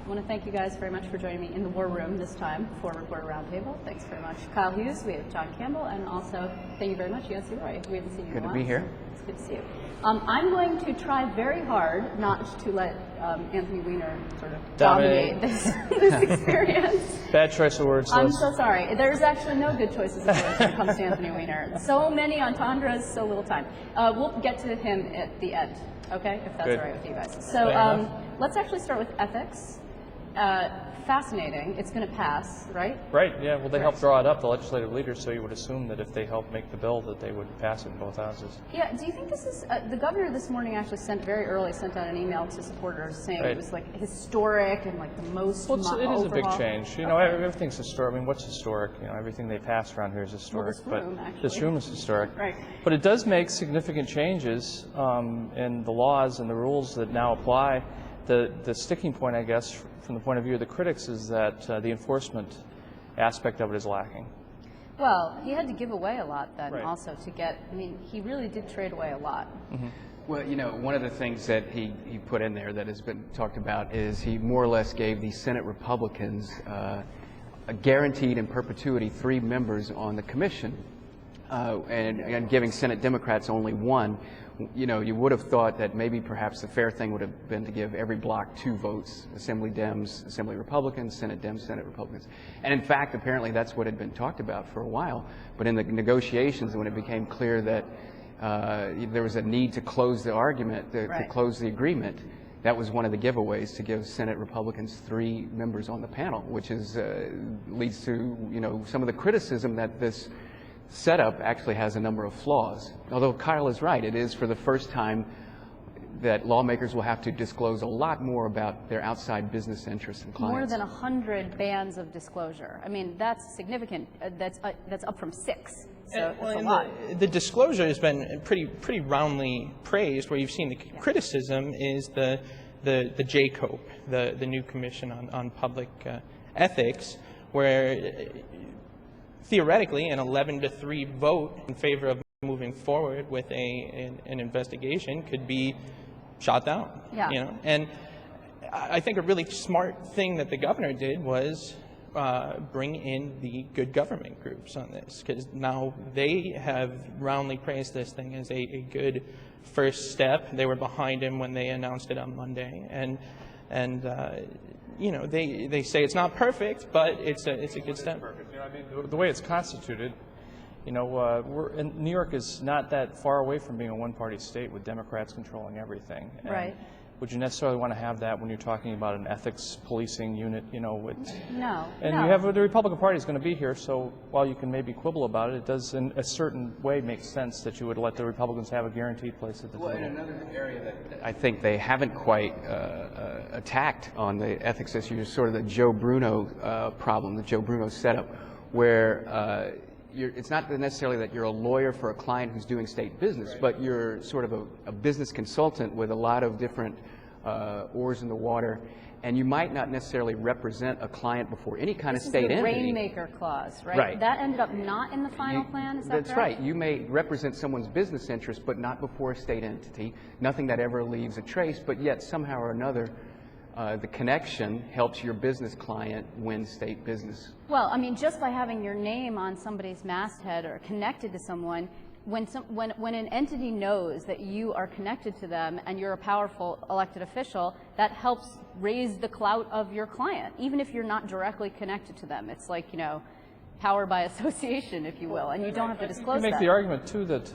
I want to thank you guys very much for joining me in the war room this time for Reporter Roundtable. Thanks very much. Kyle Hughes, we have John Campbell, and also thank you very much, Yancy Roy. We haven't seen you in a while. Good to be here. It's good to see you. I'm going to try very hard not to let Anthony Weiner sort of dominate this experience. Bad choice of words. I'm so sorry. There's actually no good choices of words when it comes to Anthony Weiner. So many entendres, so little time. We'll get to him at the end, okay? If that's Good. all right with you guys. So let's actually start with ethics. Fascinating. It's going to pass, right? Right, yeah. Well, they helped draw it up, the legislative leaders, so you would assume that if they helped make the bill that they would pass it in both houses. Yeah, do you think this is, the governor this morning actually sent out an email to supporters saying it was like historic and like the most Well, it is a big overhaul. change. You know, everything's historic. I mean, what's historic? You know, everything they pass around here is historic. Well, this room, but actually. this room is historic. Right. But it does make significant changes in the laws and the rules that now apply. The sticking point, I guess, from the point of view of the critics, is that the enforcement aspect of it is lacking. Well, he had to give away a lot then Right. also to get, I mean, he really did trade away a lot. Mm-hmm. Well, you know, one of the things that he put in there that has been talked about is he more or less gave the Senate Republicans a guaranteed in perpetuity 3 members on the commission, and giving Senate Democrats only 1. You know, you would have thought that maybe perhaps the fair thing would have been to give every block 2 votes, Assembly Dems, Assembly Republicans, Senate Dems, Senate Republicans. And in fact, apparently that's what had been talked about for a while. But in the negotiations, when it became clear that there was a need to close the argument, to close the agreement, that was one of the giveaways, to give Senate Republicans 3 members on the panel, which is leads to, you know, some of the criticism that this setup actually has a number of flaws. Although Kyle is right, it is for the first time that lawmakers will have to disclose a lot more about their outside business interests and clients. More than 100 bands of disclosure. I mean, that's significant. That's up from 6. So that's a lot. The disclosure has been pretty roundly praised. Where you've seen the criticism is the JCOPE, the new Commission on Public Ethics, where theoretically an 11-3 vote in favor of moving forward with an investigation could be shot down. Yeah. You know, and I think a really smart thing that the governor did was bring in the good government groups on this, because now they have roundly praised this thing as a good first step. They were behind him when they announced it on Monday, and you know, they say it's not perfect, but it's a good step. You know, I mean, the way it's constituted, you know, New York is not that far away from being a one-party state with Democrats controlling everything. And right. Would you necessarily want to have that when you're talking about an ethics policing unit, you know? No. And you have the Republican Party is going to be here, so while you can maybe quibble about it, it does in a certain way make sense that you would let the Republicans have a guaranteed place at the table. Well, in another area that I think they haven't quite attacked on the ethics issue is sort of the Joe Bruno problem, the Joe Bruno setup, where it's not necessarily that you're a lawyer for a client who's doing state business, but you're sort of a business consultant with a lot of different oars in the water, and you might not necessarily represent a client before any kind of state entity. This is the Rainmaker Clause, right? Right. That ended up not in the final plan, is that That's correct? right. You may represent someone's business interest, but not before a state entity. Nothing that ever leaves a trace, but yet somehow or another the connection helps your business client win state business. Well, I mean, just by having your name on somebody's masthead or connected to someone, when an entity knows that you are connected to them and you're a powerful elected official, that helps raise the clout of your client, even if you're not directly connected to them. It's like, you know, power by association, if you will, and you don't have to disclose that. You make the argument, too, that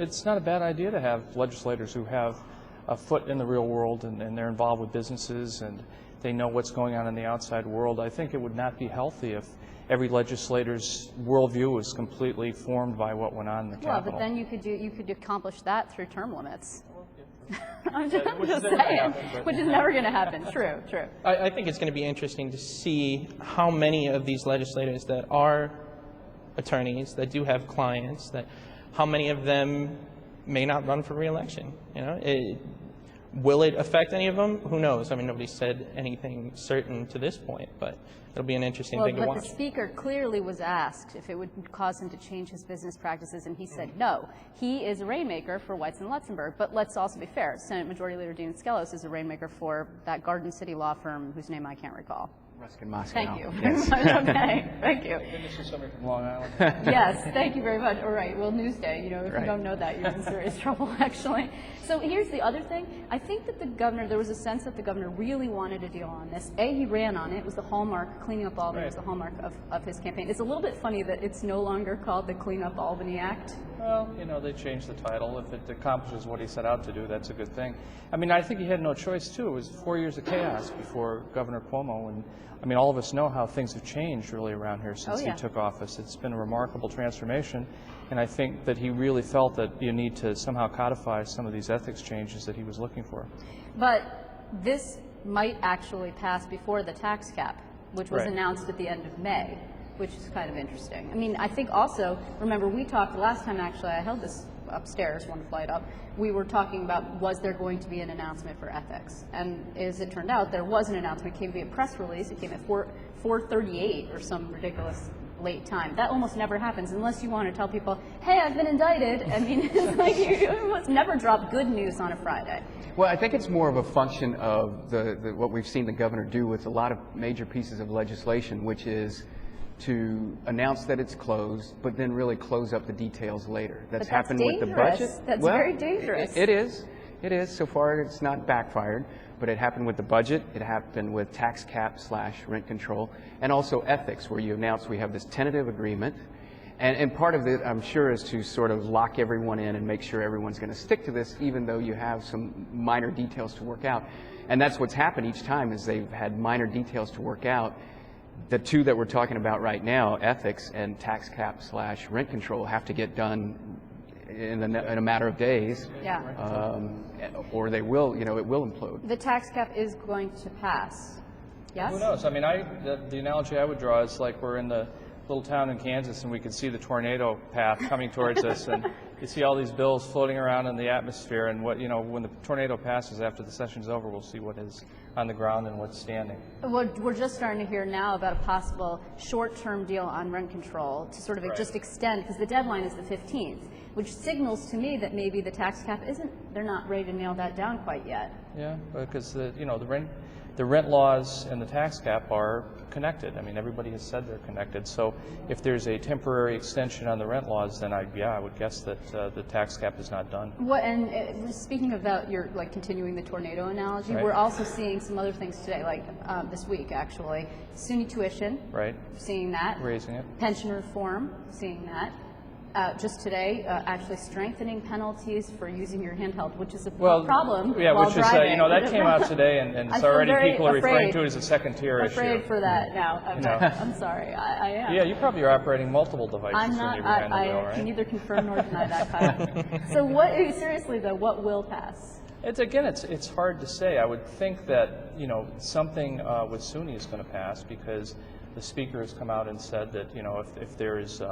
it's not a bad idea to have legislators who have a foot in the real world and they're involved with businesses and they know what's going on in the outside world. I think it would not be healthy if every legislator's worldview was completely formed by what went on in the Capitol. Well, but then you could accomplish that through term limits. I'm just saying, which is never going to happen. True. I think it's going to be interesting to see how many of these legislators that are attorneys, that do have clients, that how many of them may not run for re-election. You know, Will it affect any of them? Who knows? I mean, nobody said anything certain to this point, but it'll be an interesting thing to watch. But the speaker clearly was asked if it would cause him to change his business practices, and he said no. He is a rainmaker for Weitz and Lutzenberg, but let's also be fair. Senate Majority Leader Dean Skelos is a rainmaker for that Garden City law firm whose name I can't recall. Ruskin Moscow. Thank you. Yes. Okay, thank you. This is somebody from Long Island. Yes, thank you very much. All right, well, Newsday, if Right. you don't know that, you're in serious trouble, actually. So here's the other thing. I think that the governor, there was a sense that the governor really wanted a deal on this. He ran on it. It was the hallmark, cleaning up Albany was the hallmark of his campaign. It's a little bit funny that it's no longer called the Clean Up Albany Act. Well, they changed the title. If it accomplishes what he set out to do, that's a good thing. I mean, I think he had no choice, too. It was 4 years of chaos before Governor Cuomo. And, I mean, all of us know how things have changed really around here since he took office. It's been a remarkable transformation. And I think that he really felt that you need to somehow codify some of these ethics changes that he was looking for. But this might actually pass before the tax cap, which was announced at the end of May, which is kind of interesting. I mean, I think also, remember, we talked last time, actually, I held this upstairs, one flight up, we were talking about was there going to be an announcement for ethics? And as it turned out, there was an announcement. It came via press release. It came at 4:38 or some ridiculous late time. That almost never happens unless you want to tell people, hey, I've been indicted. I mean, it's like you almost never drop good news on a Friday. Well, I think it's more of a function of what we've seen the governor do with a lot of major pieces of legislation, which is to announce that it's closed, but then really close up the details later. That's happened with the budget. That's very dangerous. It is. It is. So far, it's not backfired, but it happened with the budget. It happened with tax cap / rent control, and also ethics, where you announce we have this tentative agreement. And part of it, I'm sure, is to sort of lock everyone in and make sure everyone's going to stick to this, even though you have some minor details to work out. And that's what's happened each time, is they've had minor details to work out. The two that we're talking about right now, ethics and tax cap / rent control, have to get done in a matter of days. Yeah. Or they will, it will implode. The tax cap is going to pass. Yes? Who knows? I mean, the analogy I would draw is like we're in the little town in Kansas and we can see the tornado path coming towards us, and you see all these bills floating around in the atmosphere, and when the tornado passes after the session's over, we'll see what is on the ground and what's standing. We're just starting to hear now about a possible short-term deal on rent control to sort of just extend, because the deadline is the 15th, which signals to me that maybe the tax cap they're not ready to nail that down quite yet. Yeah, because the rent laws and the tax cap are connected. I mean, everybody has said they're connected. So if there's a temporary extension on the rent laws, then I would guess that the tax cap is not done. Speaking of that, you're continuing the tornado analogy. We're also seeing some other things today, like this week actually. SUNY tuition. Right. Seeing that. Raising it. Pension reform. Seeing that. Just today, actually strengthening penalties for using your handheld, which is a problem. Yeah, while which is, driving. that came out today, and it's already people are referring to it as a second-tier issue. Afraid for that now. I'm sorry, I am. Yeah, you probably are operating multiple devices. I'm not. when you're behind the wheel, right? I can neither confirm nor deny that, Kyle. So seriously though, what will pass? It's hard to say. I would think that something with SUNY is going to pass, because the speaker has come out and said that if there is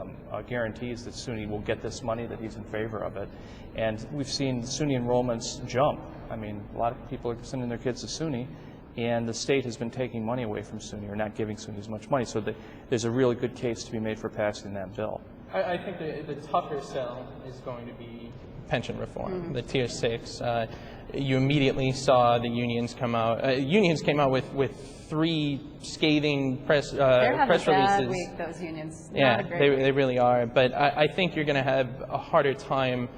guarantees that SUNY will get this money, that he's in favor of it. And we've seen SUNY enrollments jump. I mean, a lot of people are sending their kids to SUNY, and the state has been taking money away from SUNY or not giving SUNY as much money. So there's a really good case to be made for passing that bill. I think the tougher sell is going to be pension reform, the Tier 6. You immediately saw the unions come out. Unions came out with 3 scathing press releases. They're having a bad week, those unions. They really are. But I think you're going to have a harder time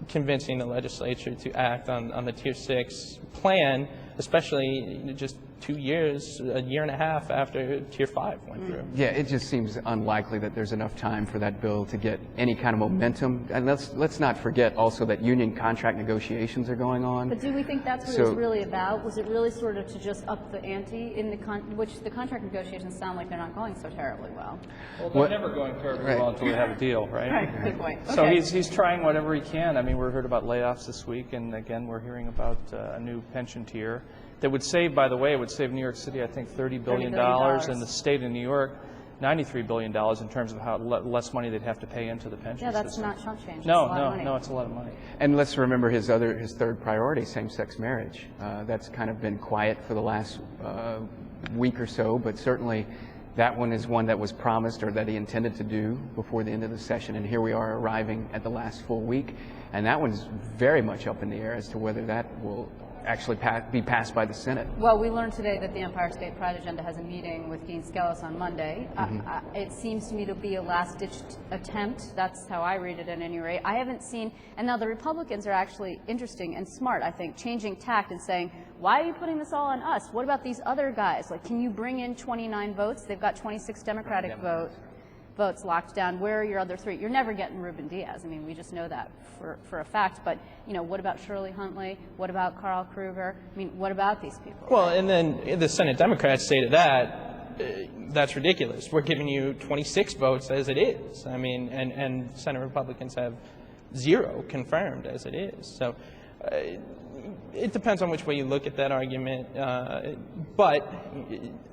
convincing the legislature to act on the Tier 6 plan, especially just 2 years, a year and a half after Tier 5 went through. Yeah, it just seems unlikely that there's enough time for that bill to get any kind of momentum. And let's not forget also that union contract negotiations are going on. But do we think that's what it was really about? Was it really sort of to just up the ante in which the contract negotiations sound like they're not going so terribly well? Well, they're never going terribly well until we have a deal, right? Right, good point. So he's trying whatever he can. I mean, we heard about layoffs this week, and again, we're hearing about a new pension tier that would save, by the way, New York City, I think, $30 billion, and the state of New York $93 billion in terms of how less money they'd have to pay into the pension Yeah, that's system. not chump change. No, That's a lot of money. no, it's a lot of money. And let's remember his third priority, same-sex marriage. That's kind of been quiet for the last week or so, but certainly that one is one that was promised or that he intended to do before the end of the session, and here we are arriving at the last full week, and that one's very much up in the air as to whether that will actually be passed by the Senate. Well, we learned today that the Empire State Pride Agenda has a meeting with Dean Skelos on Monday. It seems to me to be a last-ditch attempt. That's how I read it at any rate. I haven't seen, and now the Republicans are actually interesting and smart, I think, changing tact and saying, why are you putting this all on us? What about these other guys? Like, can you bring in 29 votes? They've got 26 Democratic votes locked down. Where are your other 3? You're never getting Ruben Diaz. I mean, we just know that for a fact. But, you know, what about Shirley Huntley? What about Carl Kruger? I mean, what about these people? Well, and then the Senate Democrats say to that, that's ridiculous. We're giving you 26 votes as it is. I mean, and Senate Republicans have 0 confirmed as it is. So it depends on which way you look at that argument. But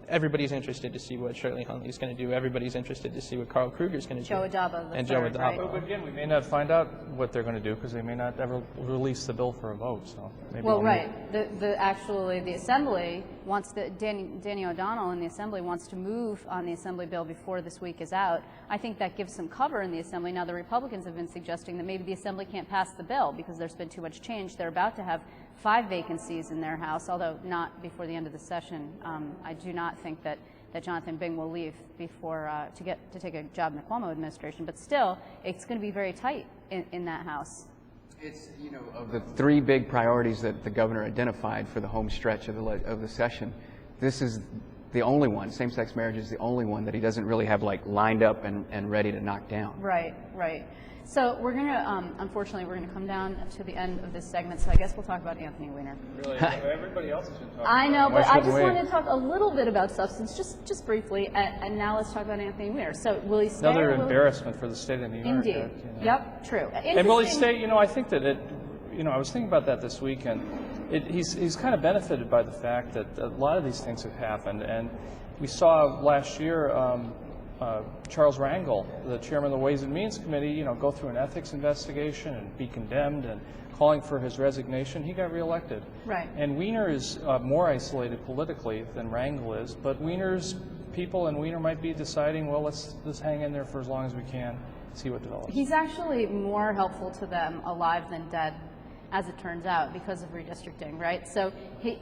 everybody's interested to see what Shirley Huntley is going to do. Everybody's interested to see what Carl Kruger is going to do. Joe Adaba, and Joe Adaba. right? But again, we may not find out what they're going to do because they may not ever release the bill for a vote. So maybe Well, right. The Assembly wants Danny O'Donnell in the Assembly wants to move on the Assembly bill before this week is out. I think that gives some cover in the Assembly. Now, the Republicans have been suggesting that maybe the Assembly can't pass the bill because there's been too much change. They're about to have 5 vacancies in their House, although not before the end of the session. I do not think that Jonathan Bing will leave before to take a job in the Cuomo administration. But still, it's going to be very tight in that House. It's, you know, of the 3 big priorities that the governor identified for the home stretch of the session, this is the only one. Same-sex marriage is the only one that he doesn't really have like lined up and ready to knock down. Right, right. So we're going to, unfortunately, we're going to come down to the end of this segment, so I guess we'll talk about Anthony Weiner. Really, everybody else has been talking. I know, but Why I should just we? wanted to talk a little bit about substance, just briefly, and now let's talk about Anthony Weiner. So will he stay? Another or will embarrassment for the state of New York. Indeed. You know. Yep, true. And will he stay? You know, I think that I was thinking about that this week, and he's kind of benefited by the fact that a lot of these things have happened, and we saw last year Charles Rangel, the chairman of the Ways and Means Committee, go through an ethics investigation and be condemned and calling for his resignation. He got reelected. Right. And Weiner is more isolated politically than Rangel is, but Weiner's people and Weiner might be deciding, well, let's hang in there for as long as we can, see what develops. He's actually more helpful to them alive than dead, as it turns out, because of redistricting, right? So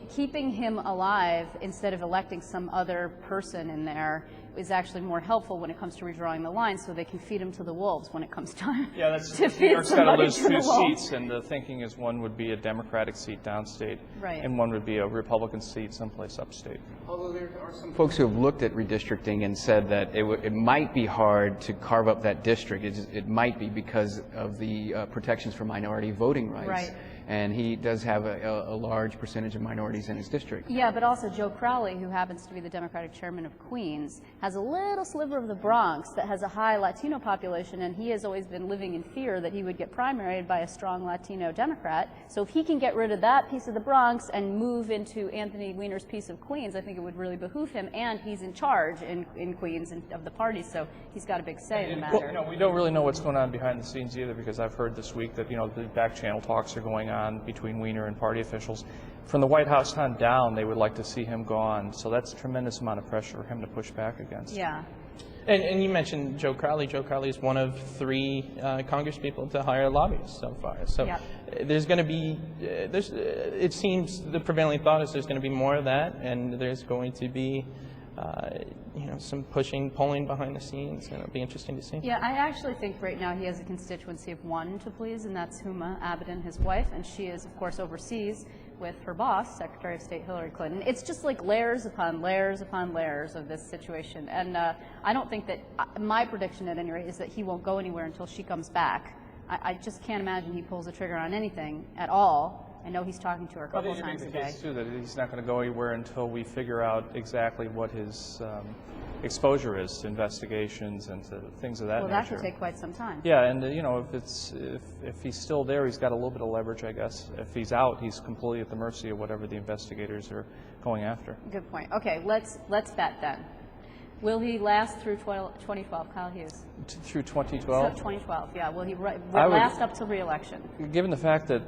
keeping him alive instead of electing some other person in there is actually more helpful when it comes to redrawing the line, so they can feed him to the wolves when it comes time. Yeah, that's to New feed York's got to somebody lose to the 2 wolves. seats, and the thinking is one would be a Democratic seat downstate, Right. and one would be a Republican seat someplace upstate. Although there are some folks who have looked at redistricting and said that it might be hard to carve up that district. It might be because of the protections for minority voting rights. Right. And he does have a large percentage of minorities in his district. Yeah, but also Joe Crowley, who happens to be the Democratic chairman of Queens, has a little sliver of the Bronx that has a high Latino population, and he has always been living in fear that he would get primaried by a strong Latino Democrat. So if he can get rid of that piece of the Bronx and move into Anthony Weiner's piece of Queens, I think it would really behoove him, and he's in charge in Queens of the party, so he's got a big say in the matter. We don't really know what's going on behind the scenes either, because I've heard this week that, the back channel talks are going on between Weiner and party officials. From the White House on down, they would like to see him gone. So that's a tremendous amount of pressure for him to push back against. Yeah. And you mentioned Joe Crowley. Joe Crowley is one of 3 congresspeople to hire lobbyists so far. So Yep. there's going to be, it seems the prevailing thought is there's going to be more of that, and there's going to be some polling behind the scenes, and it'll be interesting to see. Yeah, I actually think right now he has a constituency of 1 to please, and that's Huma Abedin, his wife, and she is, of course, overseas with her boss, Secretary of State Hillary Clinton. It's just like layers upon layers upon layers of this situation, and I don't think that, my prediction at any rate, is that he won't go anywhere until she comes back. I just can't imagine he pulls a trigger on anything at all. I know he's talking to her a couple of times a day. Too, that he's not going to go anywhere until we figure out exactly what his exposure is to investigations and to things of that nature. Well, that could take quite some time. Yeah, and if he's still there, he's got a little bit of leverage, I guess. If he's out, he's completely at the mercy of whatever the investigators are going after. Good point. Okay, let's bet then. Will he last through 2012, Kyle Hughes? Through So 2012? 2012, yeah. Will he I would- last up to re-election? Given the fact that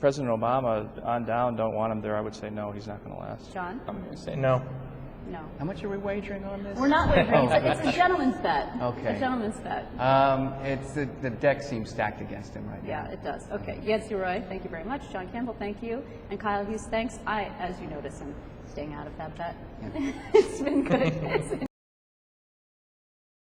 President Obama on down don't want him there, I would say no, he's not going to last. John? I'm going to say no. No. How much are we wagering on this? We're not wavering. It's a gentleman's bet. Okay. A gentleman's bet. It's the deck seems stacked against him right now. Yeah, it does. Okay. Yancy Roy, thank you very much. John Campbell, thank you. And Kyle Hughes, thanks. As you notice, I'm staying out of that bet. Yeah. It's been good.